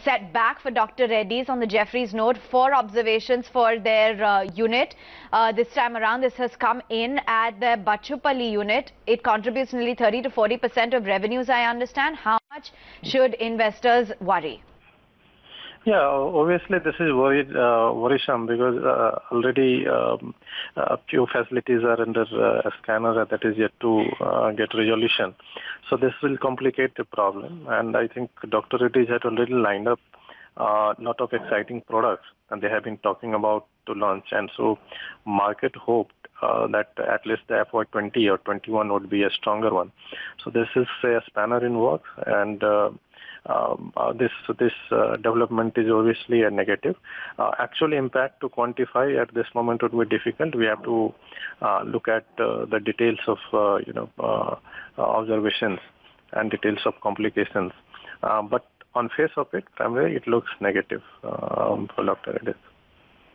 set back for Dr. Reddy's on the Jeffries note. 4 observations for their unit. This time around, this has come in at the Bachupally unit. It contributes nearly 30 to 40% of revenues, I understand. How much should investors worry? Yeah, obviously this is worrisome because already a few facilities are under a scanner that is yet to get resolution. So this will complicate the problem, and I think Dr. Reddy had already lined up a lot of exciting products, and they have been talking about to launch, and so market hoped that at least the FY20 or 21 would be a stronger one. So this is a spanner in works, and this development is obviously a negative. Actual impact to quantify at this moment would be difficult. We have to look at the details of observations and details of complications. But on face of it, primarily it looks negative for Dr. Reddy.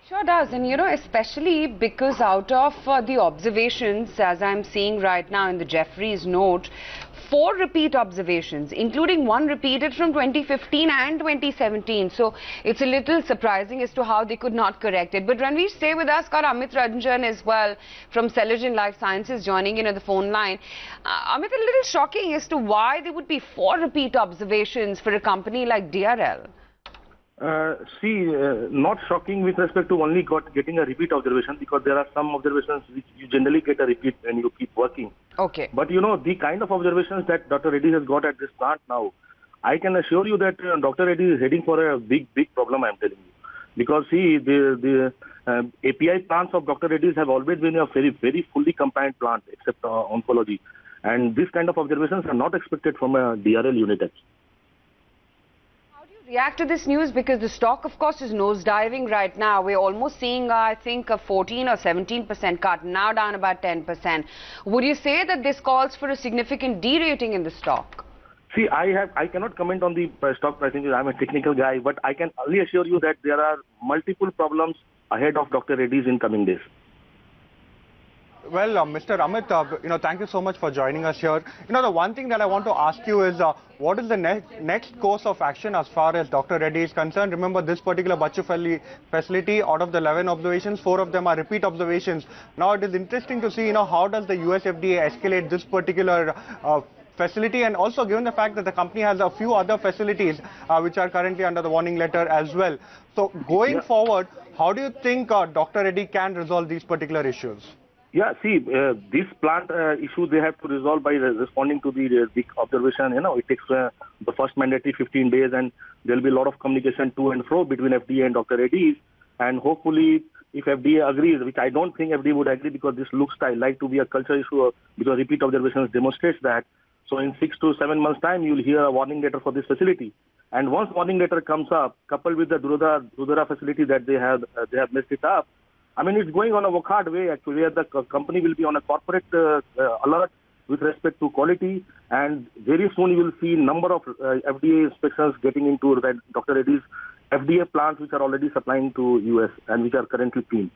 Sure does, and especially because out of the observations, as I'm seeing right now in the Jeffries note, 4 repeat observations, including 1 repeated from 2015 and 2017. So it's a little surprising as to how they could not correct it. But Ranvir, stay with us. Got Amit Rajan as well from Celogen Life Sciences joining in on the phone line. Amit, a little shocking as to why there would be 4 repeat observations for a company like DRL. Not shocking with respect to only getting a repeat observation, because there are some observations which you generally get a repeat when you keep working. Okay. But the kind of observations that Dr. Reddy has got at this plant now, I can assure you that Dr. Reddy is heading for a big problem, I'm telling you. Because the API plants of Dr. Reddy's have always been a very fully compliant plant, except oncology. And this kind of observations are not expected from a DRL unit actually. React to this news, because the stock of course is nosediving right now. We're almost seeing I think a 14 or 17% cut, now down about 10%. Would you say that this calls for a significant derating in the stock? See, I cannot comment on the stock pricing. I'm a technical guy, but I can only assure you that there are multiple problems ahead of Dr. Reddy's in coming days. Well, Mr. Amit, thank you so much for joining us here. The one thing that I want to ask you is, what is the next course of action as far as Dr. Reddy is concerned? Remember, this particular Bachupally facility, out of the 11 observations, 4 of them are repeat observations. Now, it is interesting to see, how does the USFDA escalate this particular facility, and also given the fact that the company has a few other facilities which are currently under the warning letter as well. So, going forward, how do you think Dr. Reddy can resolve these particular issues? Yeah, see, this plant issue they have to resolve by responding to the big observation. It takes the first mandatory 15 days, and there will be a lot of communication to and fro between FDA and Dr. Reddy's. And hopefully, if FDA agrees, which I don't think FDA would agree, because this looks like to be a culture issue, because repeat observations demonstrates that. So in 6 to 7 months' time, you'll hear a warning letter for this facility. And once warning letter comes up, coupled with the Dudara facility that they have messed it up, I mean, it's going on a work-hard way, actually, where the company will be on a corporate alert with respect to quality, and very soon you will see number of FDA inspections getting into Dr. Reddy's FDA plants, which are already supplying to US and which are currently clean.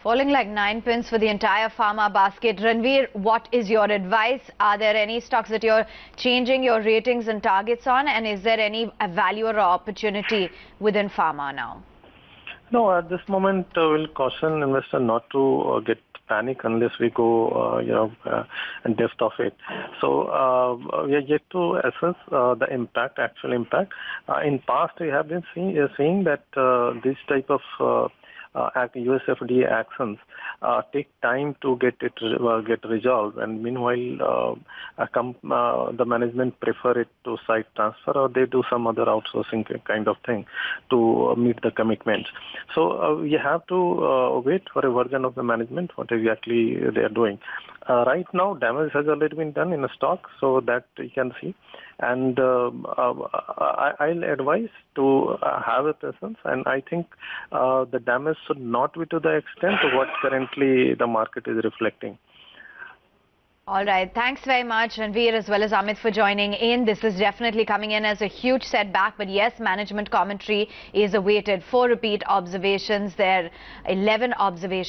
Falling like 9 pins for the entire pharma basket. Ranvir, what is your advice? Are there any stocks that you're changing your ratings and targets on, and is there any value or opportunity within pharma now? No, at this moment, we'll caution investors not to get panic unless we go, in depth of it. So we are yet to assess the actual impact. In past, we have been seeing that this type of USFDA actions take time to get resolved, and meanwhile the management prefer it to site transfer, or they do some other outsourcing kind of thing to meet the commitments. So we have to wait for a version of the management what exactly they are doing. Right now, damage has already been done in a stock, so that you can see. And I'll advise to have a presence, and I think the damage should not be to the extent of what currently the market is reflecting. All right. Thanks very much, Ranvir, as well as Amit, for joining in. This is definitely coming in as a huge setback, but yes, management commentary is awaited. 4 repeat observations there, 11 observations.